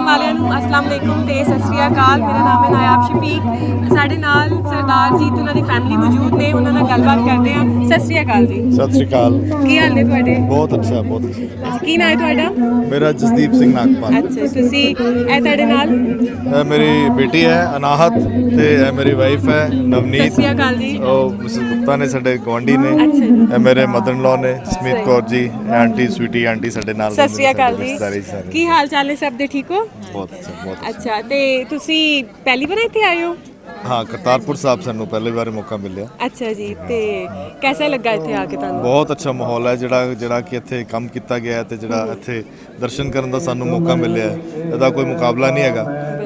देखने वालिਆਂ ਨੂੰ अस्सलाम वालेकुम ਤੇ ਸਤਿ ਸ਼੍ਰੀ ਅਕਾਲ। ਮੇਰਾ ਨਾਮ ਹੈ ਨਾਇਬ ਸ਼ਫੀਕ। ਸਾਡੇ ਨਾਲ ਸਰਦਾਰ ਜੀ ਤੇ ਉਹਨਾਂ ਦੀ ਫੈਮਿਲੀ ਮੌਜੂਦ ਨੇ, ਉਹਨਾਂ ਨਾਲ ਗੱਲਬਾਤ ਕਰਦੇ ਹਾਂ। ਸਤਿ ਸ਼੍ਰੀ ਅਕਾਲ ਜੀ। ਸਤਿ ਸ਼੍ਰੀ ਅਕਾਲ। ਕੀ ਹਾਲ ਨੇ ਤੁਹਾਡੇ? ਬਹੁਤ ਅੱਛਾ, ਬਹੁਤ ਅੱਛਾ। ਕੀ ਨਾਮ ਹੈ ਤੁਹਾਡਾ? ਮੇਰਾ ਜਸਦੀਪ ਸਿੰਘ ਨਾਗਪਾਲ। ਅੱਛਾ, ਤੁਸੀਂ ਇਹ ਤੁਹਾਡੇ ਨਾਲ? ਇਹ ਮੇਰੀ ਬੇਟੀ ਹੈ ਅਨਾਹਤ ਤੇ ਇਹ ਮੇਰੀ ਵਾਈਫ ਹੈ ਨਵਨੀਤ। ਸਤਿ ਸ਼੍ਰੀ ਅਕਾਲ ਜੀ। ਉਹ ਮਿਸਿਸ ਗੁਪਤਾ ਨੇ, ਸਾਡੇ ਗੁਆਂਢੀ ਨੇ। ਅੱਛਾ ਜੀ। ਇਹ ਮੇਰੇ ਮਦਰ ਇਨ ਲਾਅ ਨੇ ਜਸਮੀਤ ਕੌਰ ਜੀ, ਆਂਟੀ ਸਵੀਟੀ ਆਂਟੀ ਸਾਡੇ ਨਾਲ। ਸਤਿ ਸ਼੍ਰੀ ਅਕਾਲ ਜੀ। ਕੀ ਹਾਲ ਚਾਲ ਨੇ ਸਭ ਦੇ? ਠੀਕ ਹੋ? ਬਹੁਤ ਅੱਛਾ, ਬਹੁਤ ਅੱਛਾ, ਤੇ ਤੁਸੀਂ ਪਹਿਲੀ ਵਾਰ ਇੱਥੇ ਆਏ ਹੋ? ਹਾਂ, ਕਰਤਾਰਪੁਰ ਸਾਹਿਬ ਸਾਨੂੰ ਪਹਿਲੀ ਵਾਰ ਮੌਕਾ ਮਿਲਿਆ। ਅੱਛਾ ਜੀ, ਤੇ ਕਿਹਦਾ ਲੱਗਾ ਇੱਥੇ ਆ ਕੇ ਤੁਹਾਨੂੰ? ਬਹੁਤ ਅੱਛਾ ਮਾਹੌਲ ਹੈ ਜਿਹੜਾ ਕਿ ਇੱਥੇ ਕੰਮ ਕੀਤਾ ਗਿਆ ਹੈ ਤੇ ਜਿਹੜਾ ਇੱਥੇ ਦਰਸ਼ਨ ਕਰਨ ਦਾ ਸਾਨੂੰ ਮੌਕਾ ਮਿਲਿਆ ਹੈ, ਇਹਦਾ ਕੋਈ ਮੁਕਾਬਲਾ ਨਹੀਂ ਹੈਗਾ।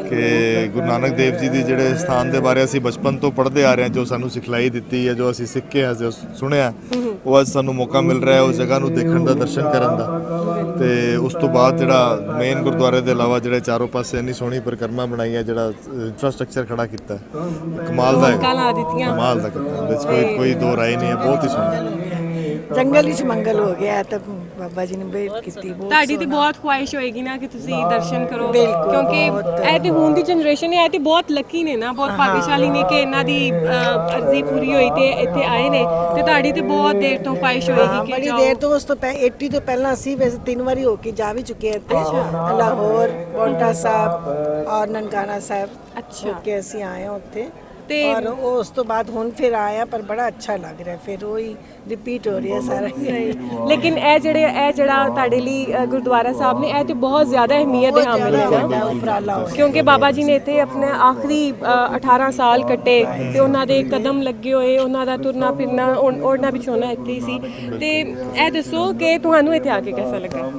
ਕਿ ਗੁਰੂ ਨਾਨਕ ਦੇਵ ਜੀ ਦੀ ਜਿਹੜੇ ਸਥਾਨ ਦੇ ਬਾਰੇ ਅਸੀਂ ਬਚਪਨ ਤੋਂ ਪੜ੍ਹਦੇ ਆ ਰਹੇ ਹਾਂ, ਜੋ ਸਾਨੂੰ ਸਿਖਲਾਈ ਦਿੱਤੀ ਹੈ, ਜੋ ਅਸੀਂ ਸਿੱਖੇ ਹਾਂ, ਜੋ ਸੁਣਿਆ, ਉਹ ਅੱਜ ਸਾਨੂੰ ਮੌਕਾ ਮਿਲ ਰਿਹਾ ਹੈ ਉਸ ਜਗ੍ਹਾ ਨੂੰ ਦੇਖਣ ਦਾ, ਦਰਸ਼ਨ ਕਰਨ ਦਾ। ਤੇ ਉਸ ਤੋਂ ਬਾਅਦ ਜਿਹੜਾ ਮੇਨ ਗੁਰਦੁਆਰੇ ਦੇ ਇਲਾਵਾ ਜਿਹੜੇ ਚਾਰੋਂ ਪਾਸੇ ਇੰਨੀ ਸੋਹਣੀ ਪਰਿਕਰਮਾ ਬਣਾਈ ਹੈ, ਜਿਹੜਾ ਇੰਫਰਾਸਟ੍ਰਕਚਰ ਖੜਾ ਕੀਤਾ, ਕਮਾਲ ਦਾ ਹੈ। ਕਮਾਲ ਦਾ ਕੀਤਾ, ਵਿੱਚ ਕੋਈ ਦੋ ਰਾਏ ਨਹੀਂ ਹੈ, ਬਹੁਤ ਹੀ ਸੋਹਣਾ। ਜੰਗਲ ਵਿੱਚ ਮੰਗਲ ਹੋ ਗਿਆ ਤਾਂ ਬਾਬਾ ਜੀ ਨੇ ਵੇਟ ਕੀਤੀ। ਤੁਹਾਡੀ ਤੇ ਬਹੁਤ ਖੁਆਇਸ਼ ਹੋਏਗੀ ਨਾ ਕਿ ਤੁਸੀਂ ਦਰਸ਼ਨ ਕਰੋ, ਕਿਉਂਕਿ ਇਹ ਤੇ ਹੁਣ ਦੀ ਜਨਰੇਸ਼ਨ ਹੈ, ਇਹ ਤੇ ਬਹੁਤ ਲੱਕੀ ਨੇ ਨਾ, ਬਹੁਤ ਭਾਗਸ਼ਾਲੀ ਨੇ ਕਿ ਇਹਨਾਂ ਦੀ ਅਰਜ਼ੀ ਪੂਰੀ ਹੋਈ ਤੇ ਇੱਥੇ ਆਏ ਨੇ। ਤੇ ਤੁਹਾਡੀ ਤੇ ਬਹੁਤ ਦੇਰ ਤੋਂ ਖੁਆਇਸ਼ ਹੋਏਗੀ ਕਿ ਬੜੀ ਦੇਰ ਤੋਂ, ਉਸ ਤੋਂ 80 ਤੋਂ ਪਹਿਲਾਂ ਅਸੀਂ ਵੈਸੇ 3 ਵਾਰੀ ਹੋ ਕੇ ਜਾ ਵੀ ਚੁੱਕੇ ਹਾਂ ਇੱਥੇ, ਲਾਹੌਰ, ਪੌਂਟਾ ਸਾਹਿਬ ਔਰ ਨਨਕਾਣਾ ਸਾਹਿਬ। ਅੱਛਾ, ਕਿ ਅਸੀਂ ਆਏ ਹਾਂ ਉੱਥੇ ਤੇ ਔਰ ਉਸ ਤੋਂ ਬਾਅਦ ਹੁਣ ਫਿਰ ਆਇਆ, ਪਰ ਬੜਾ ਅੱਛਾ ਲੱਗ ਰਿਹਾ, ਫਿਰ ਉਹੀ ਰਿਪੀਟ ਹੋ ਰਿਹਾ ਸਾਰਾ। ਲੇਕਿਨ ਇਹ ਜਿਹੜਾ ਤੁਹਾਡੇ ਲਈ ਗੁਰਦੁਆਰਾ ਸਾਹਿਬ ਨੇ, ਇਹ ਤੇ ਬਹੁਤ ਜ਼ਿਆਦਾ ਅਹਿਮੀਅਤ ਦੇ ਹਾਮਿਲ ਹੈ ਨਾ, ਕਿਉਂਕਿ ਬਾਬਾ ਜੀ ਨੇ ਇੱਥੇ ਆਪਣੇ ਆਖਰੀ 18 ਸਾਲ ਕੱਟੇ ਤੇ ਉਹਨਾਂ ਦੇ ਕਦਮ ਲੱਗੇ ਹੋਏ, ਉਹਨਾਂ ਦਾ ਤੁਰਨਾ ਫਿਰਨਾ, ਉੜਨਾ ਵਿਛੋਣਾ ਇੱਥੇ ਹੀ ਸੀ। ਤੇ ਇਹ ਦੱਸੋ ਕਿ ਤੁਹਾਨੂੰ ਇੱਥੇ ਆ ਕੇ ਕਿਹਦਾ ਲੱਗਾ?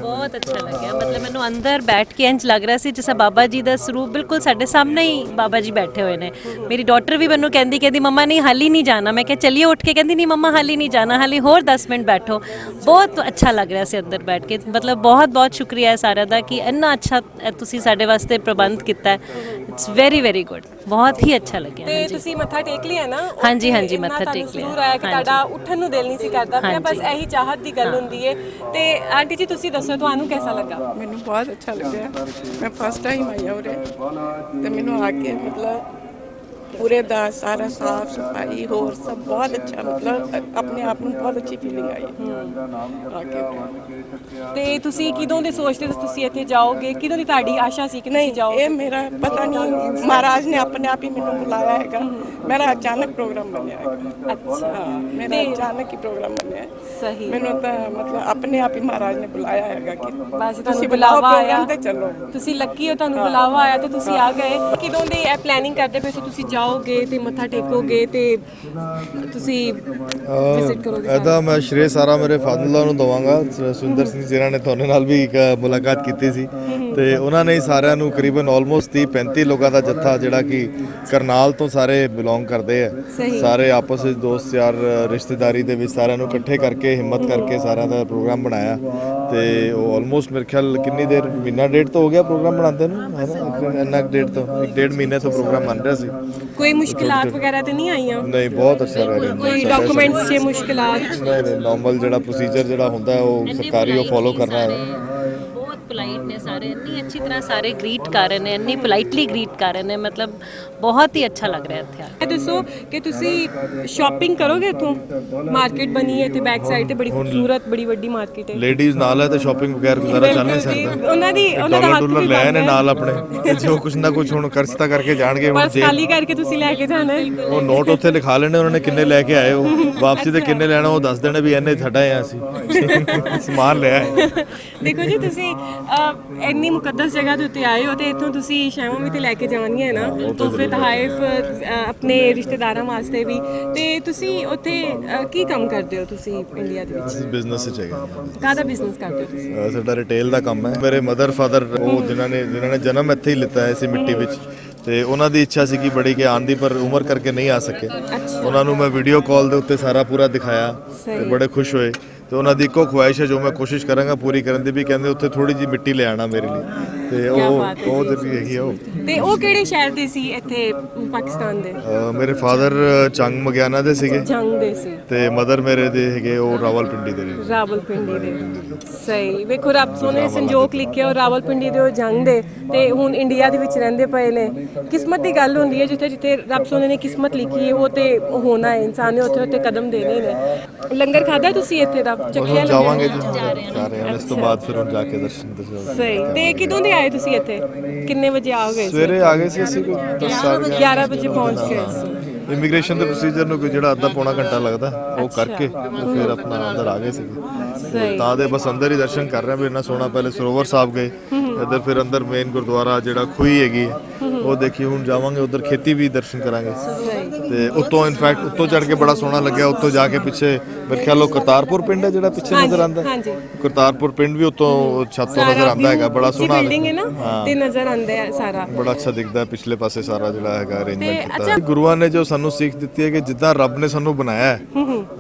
ਬਹੁਤ ਅੱਛਾ ਲੱਗਿਆ। ਮਤਲਬ ਮੈਨੂੰ ਅੰਦਰ ਬੈਠ ਕੇ ਇੰਝ ਲੱਗ ਰਿਹਾ ਸੀ ਜਿਵੇਂ ਬਾਬਾ ਜੀ ਦਾ ਸਰੂਪ ਬਿਲਕੁਲ ਸਾਡੇ ਸਾਹਮਣੇ ਹੀ ਬਾਬਾ ਜੀ ਬੈਠੇ ਹੋਏ ਨੇ। ਮੇਰੀ ਡਾਟਰ ਵੀ ਮੈਨੂੰ ਕਹਿੰਦੀ ਮੰਮਾ ਨਹੀਂ ਹਾਲੀ ਨਹੀਂ ਜਾਣਾ। ਮੈਂ ਕਿਹਾ ਚਲਿਏ ਉੱਠ ਕੇ, ਕਹਿੰਦੀ ਨਹੀਂ ਮੰਮਾ ਹਾਲੀ ਨਹੀਂ ਜਾਣਾ, ਹਾਲੀ ਹੋਰ 10 ਮਿੰਟ ਬੈਠੋ। ਬਹੁਤ ਅੱਛਾ ਲੱਗ ਰਿਹਾ ਸੀ ਅੰਦਰ ਬੈਠ ਕੇ। ਮਤਲਬ ਬਹੁਤ ਬਹੁਤ ਸ਼ੁਕਰੀਆ ਹੈ ਸਾਰਿਆਂ ਦਾ ਕਿ ਇੰਨਾ ਅੱਛਾ ਤੁਸੀਂ ਸਾਡੇ ਵਾਸਤੇ ਪ੍ਰਬੰਧ ਕੀਤਾ ਹੈ। ਇਟਸ ਵੈਰੀ ਵੈਰੀ ਗੁੱਡ, ਬਹੁਤ ਹੀ ਅੱਛਾ ਲੱਗਿਆ। ਤੇ ਤੁਸੀਂ ਮੱਥਾ ਟੇਕ ਲਿਆ ਨਾ? ਹਾਂਜੀ ਹਾਂਜੀ, ਮੱਥਾ ਟੇਕ ਲਿਆ। ਜ਼ਰੂਰ ਆਇਆ ਕਿ ਤੁਹਾਡਾ ਉੱਠਣ ਨੂੰ ਦਿਲ ਨਹੀਂ ਸੀ ਕਰਦਾ ਪਿਆ, ਬਸ ਇਹੀ ਚਾਹਤ ਦੀ ਗੱਲ ਹੁੰਦੀ ਹੈ। ਤੇ ਆਂਟੀ ਜੀ ਤੁਸੀਂ ਦੱਸੋ ਤੁਹਾਨੂੰ ਕਿਹਦਾ ਲੱਗਾ? ਮੈਨੂੰ ਬਹੁਤ ਅੱਛਾ ਲੱਗਿਆ। ਮੈਂ ਫਸਟ ਟਾਈਮ ਆਈ ਹਾਂ ਉਰੇ ਤੇ ਮੈਨੂੰ ਆ ਕੇ ਮਤਲਬ ਪੂਰੇ ਦਾ ਸਾਰਾ ਸਾਫ ਸਫਾਈ ਹੋਰ ਸਭ ਬਹੁਤ ਅੱਛਾ, ਮਤਲਬ ਆਪਣੇ ਆਪ ਨੂੰ ਬਹੁਤ ਅੱਛੀ ਫੀਲਿੰਗ ਆਈ ਆ ਕੇ। ਤੇ ਤੁਸੀਂ ਕਿਦੋਂ ਦੇ ਸੋਚਦੇ ਤੁਸੀਂ ਇੱਥੇ ਜਾਓਗੇ? ਕਿਦੋਂ ਦੀ ਤੁਹਾਡੀ ਆਸ਼ਾ ਸੀ ਕਿ ਤੁਸੀਂ ਜਾਓਗੇ? ਇਹ ਮੇਰਾ ਪਤਾ ਨਹੀਂ, ਮਹਾਰਾਜ ਨੇ ਆਪਣੇ ਆਪ ਹੀ ਮੈਨੂੰ ਬੁਲਾਇਆ ਹੈਗਾ। ਮੇਰਾ ਅਚਾਨਕ ਪ੍ਰੋਗਰਾਮ ਬਣਿਆ ਹੈਗਾ। ਅੱਛਾ, ਮੇਰਾ ਅਚਾਨਕ ਹੀ ਪ੍ਰੋਗਰਾਮ ਬਣਿਆ। ਸਹੀ। ਮੈਨੂੰ ਤਾਂ ਮਤਲਬ ਆਪਣੇ ਆਪ ਹੀ ਮਹਾਰਾਜ ਨੇ ਬੁਲਾਇਆ ਹੈਗਾ ਕਿ ਬਸ ਤੁਸੀਂ ਬੁਲਾਵਾ ਆਇਆ ਤੇ ਚਲੋ। ਤੁਸੀਂ ਲੱਕੀ ਹੋ, ਤੁਹਾਨੂੰ ਬੁਲਾਵਾ ਆਇਆ ਤੇ ਤੁਸੀਂ ਆ ਗਏ। ਕਿਦੋਂ ਦੀ ਇਹ ਪਲੈਨਿੰਗ ਕਰਦੇ ਪਏ ਸੀ ਤੁਸੀਂ ਜਾਓਗੇ ਤੇ ਮੱਥਾ ਟੇਕੋਗੇ ਤੇ ਤੁਸੀਂ ਵਿਜ਼ਿਟ ਕਰੋਗੇ? ਇਹਦਾ ਮੈਂ ਸ਼੍ਰੇ ਸਾਰਾ ਮੇਰੇ ਫਾਦਰ ਨੂੰ ਦਵਾਂਗਾ, ਸੁਰਿੰਦਰ ਸਿੰਘ ਜਿਨ੍ਹਾਂ ਨੇ ਤੁਹਾਡੇ ਨਾਲ ਵੀ ਇੱਕ ਮੁਲਾਕਾਤ ਕੀਤੀ ਸੀ। ਤੇ ਉਹਨਾਂ ਨੇ ਸਾਰਿਆਂ ਨੂੰ ਕਰੀਬਨ ਆਲਮੋਸਟ 30-35 ਲੋਕਾਂ ਦਾ ਜੱਥਾ, ਜਿਹੜਾ ਕਿ ਕਰਨਾਲ ਤੋਂ ਸਾਰੇ ਬਿਲੋਂਗ ਕਰਦੇ ਆ, ਸਾਰੇ ਆਪਸ ਵਿੱਚ ਦੋਸਤ ਯਾਰ ਰਿਸ਼ਤੇਦਾਰੀ ਦੇ ਵਿੱਚ ਸਾਰਿਆਂ ਨੂੰ ਇਕੱਠੇ ਕਰਕੇ ਹਿੰਮਤ ਕਰਕੇ ਸਾਰਿਆਂ ਦਾ ਪ੍ਰੋਗਰਾਮ ਬਣਾਇਆ। ਤੇ ਉਹ ਆਲਮੋਸਟ ਮੇਰੇ ਖਿਆਲ ਕਿੰਨੀ ਦੇਰ, ਮਹੀਨਾ ਡੇਢ ਤੋਂ ਹੋ ਗਿਆ ਪ੍ਰੋਗਰਾਮ ਬਣਾਉਂਦੇ ਨੂੰ, ਇੰਨਾ ਡੇਢ ਤੋਂ 1.5 ਮਹੀਨੇ ਤੋਂ ਪ੍ਰੋਗਰਾਮ ਬਣ ਰਿਹਾ ਸੀ। ਕੋਈ ਮੁਸ਼ਕਿਲਾਤ ਵਗੈਰਾ ਤੇ ਨਹੀਂ ਆਈਆਂ? ਨਹੀਂ, ਬਹੁਤ ਅੱਛਾ ਰਹਿ ਰਿਹਾ। ਕੋਈ ਡਾਕੂਮੈਂਟਸ 'ਚ ਮੁਸ਼ਕਿਲਾਤ? ਨਹੀਂ, ਨਾਰਮਲ ਜਿਹੜਾ ਪ੍ਰੋਸੀਜਰ ਜਿਹੜਾ ਹੁੰਦਾ ਉਹ ਸਰਕਾਰੀ ਉਹ ਫੋਲੋ ਕਰਨਾ ਹੈ। ਬਹੁਤ ਪੋਲਾਈਟ ਨੇ ਸਾਰੇ, ਇੰਨੀ ਅੱਛੀ ਤਰ੍ਹਾਂ ਸਾਰੇ ਗ੍ਰੀਟ ਕਰ ਰਹੇ ਨੇ, ਇੰਨੀ ਪੋਲਾਈਟਲੀ ਗ੍ਰੀਟ ਕਰ ਰਹੇ ਨੇ। ਮਤਲਬ ਬਹੁਤ ਹੀ ਅੱਛਾ ਲੱਗ ਰਿਹਾ ਇੱਥੇ ਆ ਕੇ। ਇਹ ਦੱਸੋ ਕਿ ਤੁਸੀਂ ਸ਼ਾਪਿੰਗ ਕਰੋਗੇ ਇੱਥੋਂ? ਮਾਰਕੀਟ ਬਣੀ ਹੈ ਤੇ ਬੈਕ ਸਾਈਡ ਤੇ ਬੜੀ ਖੂਬਸੂਰਤ ਬੜੀ ਵੱਡੀ ਮਾਰਕੀਟ ਹੈ। ਲੇਡੀਜ਼ ਨਾਲ ਹੈ ਤੇ ਸ਼ਾਪਿੰਗ ਵਗੈਰ ਗੁਜ਼ਾਰਾ ਚੱਲ ਨਹੀਂ ਸਕਦਾ। ਉਹਨਾਂ ਦਾ ਡਾਲਰ ਲੈ ਨੇ ਨਾਲ ਆਪਣੇ, ਤੇ ਜੋ ਕੁਛ ਨਾ ਕੁਛ ਹੁਣ ਖਰਚਤਾ ਕਰਕੇ ਜਾਣਗੇ। ਹੁਣ ਪਰਸ ਖਾਲੀ ਕਰਕੇ ਤੁਸੀਂ ਲੈ ਕੇ ਜਾਣਾ ਹੈ। ਉਹ ਨੋਟ ਉੱਥੇ ਲਿਖਾ ਲੈਣੇ ਉਹਨਾਂ ਨੇ ਕਿੰਨੇ ਲੈ ਕੇ ਆਏ, ਉਹ ਵਾਪਸੀ ਤੇ ਕਿੰਨੇ ਲੈਣਾ ਉਹ ਦੱਸ ਦੇਣੇ ਵੀ ਇਹਨੇ ਸਾਡਾ ਆ, ਅਸੀਂ ਸਮਾਨ ਲਿਆ ਹੈ। ਦੇਖੋ ਜੀ, ਤੁਸੀਂ ਇੰਨੀ ਮੁਕੱਦਸ ਜਗ੍ਹਾ ਦੇ ਉੱਤੇ ਆਏ ਹੋ ਤੇ ਇੱਥੋਂ ਤੁਸੀਂ ਸ਼ੈਵਾਂ ਵੀ ਤੇ ਲੈ ਕੇ ਜਾਣੀਆਂ ਨਾ, ਤੋਹਫੇ ਤਹਾਇਫ ਆਪਣੇ ਰਿਸ਼ਤੇਦਾਰਾਂ ਵਾਸਤੇ ਵੀ। ਤੇ ਤੁਸੀਂ ਉੱਥੇ ਕੀ ਕੰਮ ਕਰਦੇ ਹੋ ਤੁਸੀਂ ਇੰਡੀਆ ਦੇ ਵਿੱਚ? ਬਿਜ਼ਨਸ ਚ ਹੈਗਾ। ਕਾਹਦਾ ਬਿਜ਼ਨਸ ਕਰਦੇ ਹੋ ਤੁਸੀਂ? ਸਾਡਾ ਰਿਟੇਲ ਦਾ ਕੰਮ ਹੈ। ਮੇਰੇ ਮਦਰ ਫਾਦਰ ਉਹ ਜਿਨ੍ਹਾਂ ਨੇ ਜਨਮ ਇੱਥੇ ਹੀ ਲਿੱਤਾ ਹੈ ਇਸੇ ਮਿੱਟੀ ਵਿੱਚ, ਤੇ ਉਹਨਾਂ ਦੀ ਇੱਛਾ ਸੀ ਕਿ ਬੜੀ ਕਿ ਆਉਣ ਦੀ, ਪਰ ਉਮਰ ਕਰਕੇ ਨਹੀਂ ਆ ਸਕੇ। ਉਹਨਾਂ ਨੂੰ ਮੈਂ ਵੀਡੀਓ ਕਾਲ ਦੇ ਉੱਤੇ ਸਾਰਾ ਪੂਰਾ ਦਿਖਾਇਆ ਤੇ ਬੜੇ ਖੁਸ਼ ਹੋਏ। ਤੇ ਉਹਨਾਂ ਦੀ ਇੱਕੋ ਖੁਆਇਸ਼ ਹੈ ਜੋ ਮੈਂ ਕੋਸ਼ਿਸ਼ ਕਰਾਂਗਾ ਪੂਰੀ ਕਰਨ ਦੀ, ਵੀ ਕਹਿੰਦੇ ਉੱਥੇ ਥੋੜੀ ਜਿਹੀ ਮਿੱਟੀ ਲੈ ਆਣਾ ਮੇਰੇ ਲਈ, ਤੇ ਉਹ ਜਿਹੜੀ ਹੈਗੀ ਆ ਉਹ। ਤੇ ਉਹ ਕਿਹੜੇ ਸ਼ਹਿਰ ਦੇ ਸੀ ਇੱਥੇ ਪਾਕਿਸਤਾਨ ਦੇ? ਮੇਰੇ ਫਾਦਰ ਚੰਗ ਮਗਿਆਨਾ ਦੇ ਸੀਗੇ, ਜੰਗ ਦੇ ਸੀ, ਤੇ ਮਦਰ ਮੇਰੇ ਦੇ ਹੈਗੇ ਉਹ ਰਾਵਲਪਿੰਡੀ ਦੇ ਨੇ। ਰਾਵਲਪਿੰਡੀ ਦੇ, ਸਹੀ। ਵੇਖੋ ਰੱਬ ਸੋਨੇ ਸੰਜੋਗ ਲਿਖਿਆ, ਔਰ ਰਾਵਲਪਿੰਡੀ ਦੇ ਉਹ ਜੰਗ ਦੇ ਤੇ ਹੁਣ ਇੰਡੀਆ ਦੇ ਵਿੱਚ ਰਹਿੰਦੇ ਪਏ ਨੇ। ਕਿਸਮਤ ਦੀ ਗੱਲ ਹੁੰਦੀ ਹੈ, ਜਿੱਥੇ ਜਿੱਥੇ ਰੱਬ ਸੋਨੇ ਨੇ ਕਿਸਮਤ ਲਿਖੀ ਹੈ ਉਹ ਤੇ ਹੋਣਾ ਹੈ, ਇਨਸਾਨ ਨੇ ਉੱਥੇ ਉੱਥੇ ਕਦਮ ਦੇਣੇ ਨੇ। ਲੰਗਰ ਖਾਦਾ ਤੁਸੀਂ ਇੱਥੇ ਦਾ? ਚੱਕਿਆ ਜਾਵਾਂਗੇ ਜੀ, ਜਾ ਰਹੇ ਹਾਂ ਇਸ ਤੋਂ ਬਾਅਦ ਫਿਰ ਹੁਣ ਜਾ ਕੇ ਦਰਸ਼ਨ ਦਰਸ਼ਨ। ਸਹੀ। ਤੇ ਕਿਦੋਂ ਦੇ ਆਏ ਤੁਸੀਂ ਇੱਥੇ? ਕਿੰਨੇ ਵਜੇ ਆ ਗਏ? ਸਵੇਰੇ ਆ ਗਏ ਸੀ ਅਸੀਂ, ਕੋਈ 11 ਵਜੇ ਪਹੁੰਚ ਗਏ ਸੀ। ਇਮੀਗ੍ਰੇਸ਼ਨ ਦੇ ਪ੍ਰੋਸੀਜਰ ਨੂੰ ਕੋਈ ਜਿਹੜਾ ਅੱਧਾ ਪੌਣਾ ਘੰਟਾ ਲੱਗਦਾ ਉਹ ਕਰਕੇ ਫਿਰ ਆਪਣਾ ਅੰਦਰ ਆ ਗਏ ਸੀਗੇ। ਤਾਂ ਦੇ ਬਸ ਅੰਦਰ ਹੀ ਦਰਸ਼ਨ ਕਰ ਰਹੇ ਵੀ ਇੰਨਾ ਸੋਹਣਾ। ਪਹਿਲੇ ਸਰੋਵਰ ਸਾਹਿਬ ਗਏ, ਇੱਧਰ ਫਿਰ ਅੰਦਰ ਮੇਨ ਗੁਰਦੁਆਰਾ ਜਿਹੜਾ ਖੂਹੀ ਹੈਗੀ ਉਹ ਦੇਖੀ। ਹੁਣ ਜਾਵਾਂਗੇ ਉਧਰ, ਖੇਤੀ ਵੀ ਦਰਸ਼ਨ ਕਰਾਂਗੇ। ਤੇ ਉੱਤੋਂ ਇਨਫੈਕਟ ਉੱਤੋਂ ਚੜ ਕੇ ਬੜਾ ਸੋਹਣਾ ਲੱਗਿਆ। ਉੱਤੋਂ ਜਾ ਕੇ ਪਿੱਛੇ ਮੇਰੇ ਖਿਆਲ ਉਹ ਕਰਤਾਰਪੁਰ ਪਿੰਡ ਹੈ ਜਿਹੜਾ ਪਿੱਛੇ ਨਜ਼ਰ ਆਉਂਦਾ। ਕਰਤਾਰਪੁਰ ਪਿੰਡ ਵੀ ਉੱਤੋਂ ਛੱਤ ਤੋਂ ਨਜ਼ਰ ਆਉਂਦਾ ਹੈਗਾ, ਬੜਾ ਸੋਹਣਾ ਬਿਲਡਿੰਗ ਹੈ ਨਾ, ਤੇ ਨਜ਼ਰ ਆਉਂਦਾ ਹੈ ਸਾਰਾ, ਬੜਾ ਅੱਛਾ ਦਿਖਦਾ ਪਿਛਲੇ ਪਾਸੇ ਸਾਰਾ ਜਿਹੜਾ ਹੈਗਾ ਅਰੇਂਜਮੈਂਟ ਕੀਤਾ। ਗੁਰੂਆਂ ਨੇ ਜੋ ਸਾਨੂੰ ਸਿੱਖ ਦਿੱਤੀ ਹੈ ਕਿ ਜਿੱਦਾਂ ਰੱਬ ਨੇ ਸਾਨੂੰ ਬਣਾਇਆ ਹੈ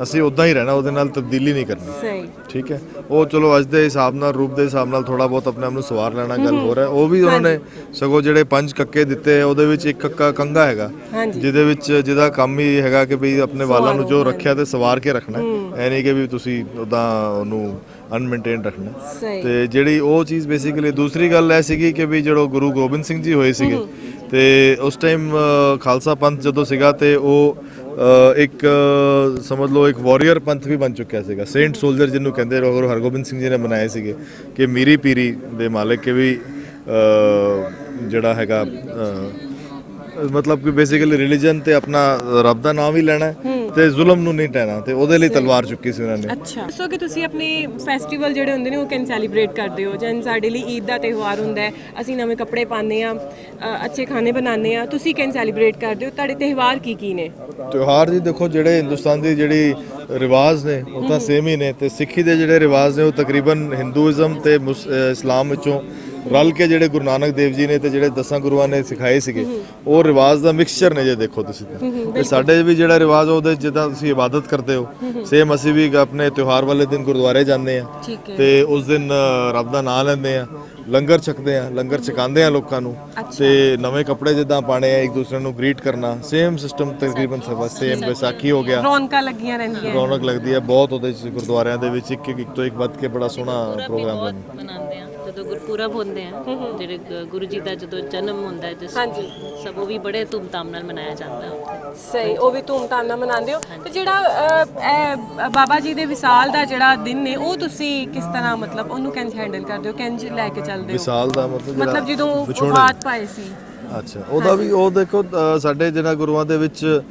ਅਸੀਂ ਉਦਾਂ ਹੀ ਰਹਿਣਾ, ਉਹਦੇ ਨਾਲ ਤਬਦੀਲੀ ਨਹੀਂ ਕਰਨੀ। ਸਹੀ, ਠੀਕ ਹੈ। ਉਹ ਚਲੋ ਅੱਜ ਦੇ ਹਿਸਾਬ ਨਾਲ, ਰੂਪ ਦੇ ਹਿਸਾਬ ਨਾਲ ਥੋੜਾ ਬਹੁਤ ਆਪਣੇ ਆਪ ਨੂੰ ਸਵਾਰ ਲੈਣਾ ਗੱਲ ਹੋ ਰਿਹਾ। ਉਹ ਵੀ ਉਹਨਾਂ ਨੇ ਸਗੋਂ ਜਿਹੜੇ 5 ਕੱਕੇ ਦਿੱਤੇ ਉਹਦੇ ਵਿੱਚ ਇੱਕ ਕੱਕਾ ਕੰਗਾ ਹੈਗਾ, ਜਿਹਦੇ ਵਿੱਚ ਜਿਹਦਾ ਕੰਮ ਹੀ ਹੈਗਾ ਕਿ ਵੀ ਆਪਣੇ ਵਾਲਾਂ ਨੂੰ ਜੋ ਰੱਖਿਆ ਤੇ ਸਵਾਰ ਕੇ ਰੱਖਣਾ, ਐ ਨਹੀਂ ਕਿ ਵੀ ਤੁਸੀਂ ਉਦਾਂ ਉਹਨੂੰ ਅਨਮੇਨਟੇਨ ਰੱਖਣਾ। ਤੇ ਜਿਹੜੀ ਉਹ ਚੀਜ਼ ਬੇਸਿਕਲੀ। ਦੂਸਰੀ ਗੱਲ ਇਹ ਸੀਗੀ ਕਿ ਵੀ ਜਦੋਂ ਗੁਰੂ ਗੋਬਿੰਦ ਸਿੰਘ ਜੀ ਹੋਏ ਸੀਗੇ ਤੇ ਉਸ ਟਾਈਮ ਖਾਲਸਾ ਪੰਥ ਜਦੋਂ ਸੀਗਾ ਤੇ ਉਹ ਇੱਕ ਸਮਝ ਲਓ ਇੱਕ ਵਾਰੀਅਰ ਪੰਥ ਵੀ ਬਣ ਚੁੱਕਿਆ ਸੀਗਾ। ਸੇਂਟ ਸੋਲਜਰ ਜਿਹਨੂੰ ਕਹਿੰਦੇ ਗੁਰੂ ਹਰਗੋਬਿੰਦ ਸਿੰਘ ਜੀ ਨੇ ਬਣਾਏ ਸੀਗੇ ਕਿ ਮੀਰੀ ਪੀਰੀ ਦੇ ਮਾਲਕ ਕੇ ਵੀ ਜਿਹੜਾ ਹੈਗਾ ਮਤਲਬ ਕਿ ਬੇਸਿਕਲੀ ਰਿਲੀਜਨ ਤੇ ਆਪਣਾ ਰੱਬ ਦਾ ਨਾਮ ਹੀ ਲੈਣਾ ਤੇ ਜ਼ੁਲਮ ਨੂੰ ਨਹੀਂ ਟਹਿਣਾ, ਤੇ ਉਹਦੇ ਲਈ ਤਲਵਾਰ ਚੁੱਕੀ ਸੀ ਉਹਨਾਂ ਨੇ। ਅੱਛਾ, ਦੱਸੋ ਕਿ ਤੁਸੀਂ ਆਪਣੇ ਫੈਸਟੀਵਲ ਜਿਹੜੇ ਹੁੰਦੇ ਨੇ ਉਹ ਕਿਵੇਂ ਸੈਲੀਬ੍ਰੇਟ ਕਰਦੇ ਹੋ? ਜਿਵੇਂ ਸਾਡੇ ਲਈ ਈਦ ਦਾ ਤਿਉਹਾਰ ਹੁੰਦਾ ਹੈ, ਅਸੀਂ ਨਵੇਂ ਕੱਪੜੇ ਪਾਉਂਦੇ ਆ, ਅੱਛੇ ਖਾਣੇ ਬਣਾਉਂਦੇ ਆ, ਤੁਸੀਂ ਕਿਵੇਂ ਸੈਲੀਬ੍ਰੇਟ ਕਰਦੇ ਹੋ? ਤੁਹਾਡੇ ਤਿਉਹਾਰ ਕੀ ਨੇ? ਤਿਉਹਾਰ ਜੀ ਦੇਖੋ, ਜਿਹੜੇ ਹਿੰਦੁਸਤਾਨ ਦੀ ਜਿਹੜੀ ਰਿਵਾਜ ਨੇ ਉਹ ਤਾਂ ਸੇਮ ਹੀ ਨੇ, ਤੇ ਸਿੱਖੀ ਦੇ ਜਿਹੜੇ ਰਿਵਾਜ ਨੇ ਉਹ ਤਕਰੀਬਨ ਹਿੰਦੂਇਜ਼ਮ ਤੇ ਇਸਲਾਮ ਵਿੱਚੋਂ ਰਲ ਕੇ ਜਿਹੜੇ ਗੁਰੂ ਨਾਨਕ ਦੇਵ ਜੀ ਨੇ ਤੇ ਜਿਹੜੇ 10 ਗੁਰੂਆਂ ਨੇ ਸਿਖਾਏ ਸੀਗੇ ਉਹ ਰਿਵਾਜ ਦਾ ਮਿਕਸਚਰ ਨੇ। ਜੇ ਦੇਖੋ ਤੁਸੀਂ ਤੇ ਸਾਡੇ ਵੀ ਜਿਹੜਾ ਰਿਵਾਜ ਉਹਦੇ ਜਿੱਦਾਂ ਤੁਸੀਂ ਇਬਾਦਤ ਕਰਦੇ ਹੋ, ਸੇਮ ਅਸੀਂ ਵੀ ਆਪਣੇ ਤਿਉਹਾਰ ਵਾਲੇ ਦਿਨ ਗੁਰਦੁਆਰੇ ਜਾਂਦੇ ਆ ਤੇ ਉਸ ਦਿਨ ਰੱਬ ਦਾ ਨਾਮ ਲੈਂਦੇ ਆ, ਲੰਗਰ ਛਕਦੇ ਆ, ਲੰਗਰ ਛਕਾਉਂਦੇ ਆ ਲੋਕਾਂ ਨੂੰ, ਤੇ ਨਵੇਂ ਕੱਪੜੇ ਜਿੱਦਾਂ ਪਾਣੇ ਆ, ਇੱਕ ਦੂਸਰੇ ਨੂੰ ਗ੍ਰੀਟ ਕਰਨਾ, ਸੇਮ ਸਿਸਟਮ ਤਕਰੀਬਨ ਸਭ ਸੇਮ। ਵਿਸਾਖੀ ਹੋ ਗਿਆ, ਰੌਣਕਾਂ ਲੱਗੀਆਂ ਰਹਿੰਦੀਆਂ, ਰੌਣਕ ਲੱਗਦੀ ਹੈ ਬਹੁਤ ਉਹਦੇ ਚ ਗੁਰਦੁਆਰਿਆਂ ਦੇ ਵਿੱਚ। ਇੱਕ ਤੋਂ ਇੱਕ ਵੱਧ ਕੇ ਬੜਾ ਸੋਹਣਾ ਪ੍ਰੋਗਰਾਮ ਮਨਾਉਂਦੇ ਆ। ਜਦੋਂ ਗੁਰਪੁਰਬ ਹੁੰਦੇ ਆ, ਜਿਹੜੇ ਗੁਰੂ ਜੀ ਦਾ ਜਦੋਂ ਜਨਮ ਹੁੰਦਾ ਹੈ, ਜਿਸ ਸਭ ਉਹ ਵੀ ਬੜੇ ਧੂਮਧਾਮ ਨਾਲ ਮਨਾਇਆ ਜਾਂਦਾ ਹੈ। ਸਹੀ, ਉਹ ਵੀ ਧੂਮਧਾਮ ਨਾਲ ਮਨਾਉਂਦੇ ਹੋ। ਤੇ ਜਿਹੜਾ ਬਾਬਾ ਜੀ ਦੇ ਵਿਸਾਲ ਦਾ ਜਿਹੜਾ ਦਿਨ ਨੇ ਉਹ ਤੁਸੀਂ ਕਿਸ ਤਰ੍ਹਾਂ ਮਤਲਬ ਉਹਨੂੰ ਕਿੰਜ ਹੈਂਡਲ ਕਰਦੇ ਹੋ, ਕਿੰਜ ਲੈ ਕੇ ਚੱਲਦੇ ਹੋ? ਵਿਸਾਲ ਦਾ ਮਤਲਬ ਜਦੋਂ ਵਫਾਤ ਪਾਏ ਸੀ। ਅੱਛਾ, ਉਹਦਾ ਵੀ ਉਹ ਦੇਖੋ ਸਾਡੇ ਜਿਹੜਾ ਗੁਰੂਆਂ ਦੇ ਵਿੱਚ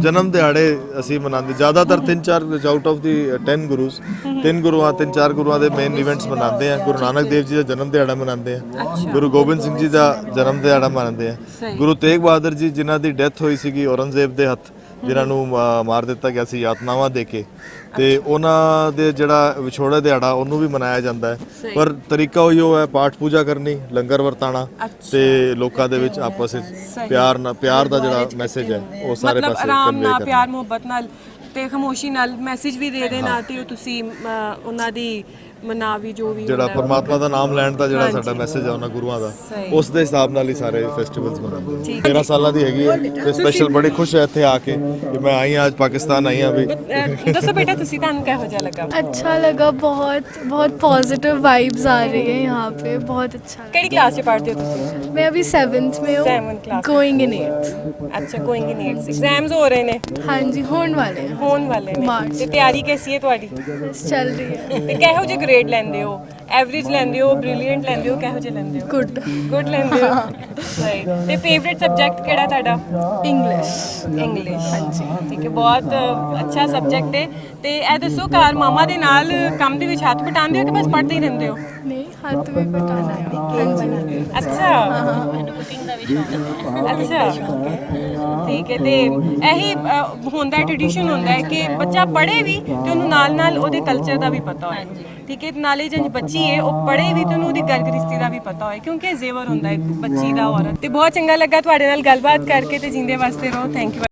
ਜਨਮ ਦਿਹਾੜੇ ਅਸੀਂ ਮਨਾਉਂਦੇ ਜ਼ਿਆਦਾਤਰ 3-4 ਆਊਟ ਆਫ ਦੀ 10 ਗੁਰੂਸ 3-4 ਗੁਰੂਆਂ ਦੇ ਮੇਨ ਇਵੈਂਟਸ ਮਨਾਉਂਦੇ ਆ। ਗੁਰੂ ਨਾਨਕ ਦੇਵ ਜੀ ਦਾ ਜਨਮ ਦਿਹਾੜਾ ਮਨਾਉਂਦੇ ਆ, ਗੁਰੂ ਗੋਬਿੰਦ ਸਿੰਘ ਜੀ ਦਾ ਜਨਮ ਦਿਹਾੜਾ ਮਨਾਉਂਦੇ ਆ, ਗੁਰੂ ਤੇਗ ਬਹਾਦਰ ਜੀ ਜਿਨ੍ਹਾਂ ਦੀ ਡੈਥ ਹੋਈ ਸੀਗੀ ਔਰੰਗਜ਼ੇਬ ਦੇ ਹੱਥ, ਜਿਨ੍ਹਾਂ ਨੂੰ ਮਾਰ ਦਿੱਤਾ ਗਿਆ ਸੀ ਯਾਤਨਾਵਾਂ ਦੇ ਕੇ, ਤੇ ਉਹਨਾਂ ਦੇ ਜਿਹੜਾ ਵਿਛੋੜਾ ਦਿਹਾੜਾ ਉਹਨੂੰ ਵੀ ਮਨਾਇਆ ਜਾਂਦਾ ਹੈ। ਪਰ ਤਰੀਕਾ ਉਹੀ ਹੈ, ਪਾਠ ਪੂਜਾ ਕਰਨੀ, ਲੰਗਰ ਵਰਤਾਣਾ, ਤੇ ਲੋਕਾਂ ਦੇ ਵਿੱਚ ਆਪਸ ਵਿੱਚ ਪਿਆਰ ਦਾ ਜਿਹੜਾ ਮੈਸੇਜ ਹੈ ਉਹ ਸਾਰੇ ਪਾਸੇ ਆਰਾਮ ਨਾਲ, ਪਿਆਰ ਮੁਹੱਬਤ ਨਾਲ ਤੇ ਖਾਮੋਸ਼ੀ ਨਾਲ ਮੈਸੇਜ ਵੀ ਦੇ ਦੇਣਾ, ਤੇ ਤੁਸੀਂ ਉਹਨਾਂ ਦੀ ਮਨਾਵੀ ਜੋ ਵੀ ਜਿਹੜਾ ਪਰਮਾਤਮਾ ਦਾ ਨਾਮ ਲੈਣ ਦਾ ਜਿਹੜਾ ਸਾਡਾ ਮੈਸੇਜ ਹੈ ਉਹਨਾਂ ਗੁਰੂਆਂ ਦਾ, ਉਸ ਦੇ ਹਿਸਾਬ ਨਾਲ ਹੀ ਸਾਰੇ ਫੈਸਟੀਵਲਸ ਮਨਾਉਂਦੇ ਆ। 13 ਸਾਲਾਂ ਦੀ ਹੈਗੀ ਹੈ ਤੇ ਸਪੈਸ਼ਲ ਬੜੀ ਖੁਸ਼ ਹੈ ਇੱਥੇ ਆ ਕੇ ਕਿ ਮੈਂ ਆਈ ਹਾਂ, ਅੱਜ ਪਾਕਿਸਤਾਨ ਆਈ ਹਾਂ ਵੀ। ਦੱਸੋ ਬੇਟਾ, ਤੁਸੀਂ ਤੁਹਾਨੂੰ ਕਿਹੋ ਜਿਹਾ ਲੱਗਾ? अच्छा लगा, बहुत पॉजिटिव वाइब्स आ रही है यहाँ पे, बहुत अच्छा लगा। ਕਿਹੜੀ ਕਲਾਸ 'ਚ ਪੜ੍ਹਦੇ ਹੋ ਤੁਸੀਂ? मैं अभी 7th में हूँ, 7th class, going in 8th। ਅੱਛਾ, ਗੋਇੰਗ ਇਨ 8th, ਐਗਜ਼ਾਮਸ ਹੋ ਰਹੇ ਨੇ? हाँ जी, होने वाले हैं, ਹੋਣ ਵਾਲੇ ਨੇ। March। ਤੇ ਤਿਆਰੀ ਕੈਸੀ ਹੈ ਤੁਹਾਡੀ? बस चल रही है। ਤੇ ਕਿਹੋ ਜਿਹੇ ਗ੍ਰੇਡ ਲੈਂਦੇ ਹੋ? ਐਵਰੇਜ ਲੈਂਦੇ ਹੋ, ਬ੍ਰਿਲੀਅੰਟ ਲੈਂਦੇ ਹੋ, ਕਿਹੋ ਜਿਹੇ ਲੈਂਦੇ ਹੋ? गुड ਗੁੱਡ ਲੈਂਦੇ ਹੋ। ਸਹੀ। ਤੇ ਫੇਵਰਿਟ ਸਬਜੈਕਟ ਕਿਹੜਾ ਤੁਹਾਡਾ? इंग्लिश। ਇੰਗਲਿਸ਼। ਹਾਂਜੀ, ਠੀਕ ਹੈ, ਬਹੁਤ ਅੱਛਾ ਸਬਜੈਕਟ ਹੈ। ਤੇ ਇਹ ਦੱਸੋ, ਘਰ ਮਾਮਾ ਦੇ ਨਾਲ ਕੰਮ ਦੇ ਵਿੱਚ ਹੱਥ ਬਟਾਉਂਦੇ ਹੋ ਕਿ ਬਸ ਪੜ੍ਹਦੇ ਹੀ ਰਹਿੰਦੇ ਹੋ? नहीं, हाथ भी बटाना है। हाँ जी। ਅੱਛਾ, ਕੁਕਿੰਗ ਦਾ ਵੀ ਸ਼ੌਕ ਹੈ। ਅੱਛਾ, ਠੀਕ ਹੈ। ਤੇ ਇਹੀ ਹੁੰਦਾ ਟ੍ਰੈਡੀਸ਼ਨ ਹੁੰਦਾ ਹੈ ਕਿ ਬੱਚਾ ਪੜ੍ਹੇ ਵੀ ਤੇ ਉਹਨੂੰ ਨਾਲ ਨਾਲ ਉਹਦੇ ਕਲਚਰ ਦਾ ਵੀ ਪਤਾ ਹੋਏ। ਠੀਕ ਹੈ, ਨਾਲੇ ਜਿਹੜੀ ਬੱਚੀ ਹੈ ਉਹ ਪੜ੍ਹੇ ਵੀ ਤੇ ਉਹਨੂੰ ਉਹਦੀ ਗੱਲ ਗ੍ਰਿਸ਼ਤੀ ਦਾ ਵੀ ਪਤਾ ਹੋਏ, ਕਿਉਂਕਿ ਇਹ ਜ਼ੇਵਰ ਹੁੰਦਾ ਹੈ ਬੱਚੀ ਦਾ, ਔਰਤ। ਤੇ ਬਹੁਤ ਚੰਗਾ ਲੱਗਾ ਤੁਹਾਡੇ ਨਾਲ ਗੱਲਬਾਤ ਕਰਕੇ, ਤੇ ਜਿੰਦੇ ਵਾਸਤੇ ਰਹੋ। Thank you.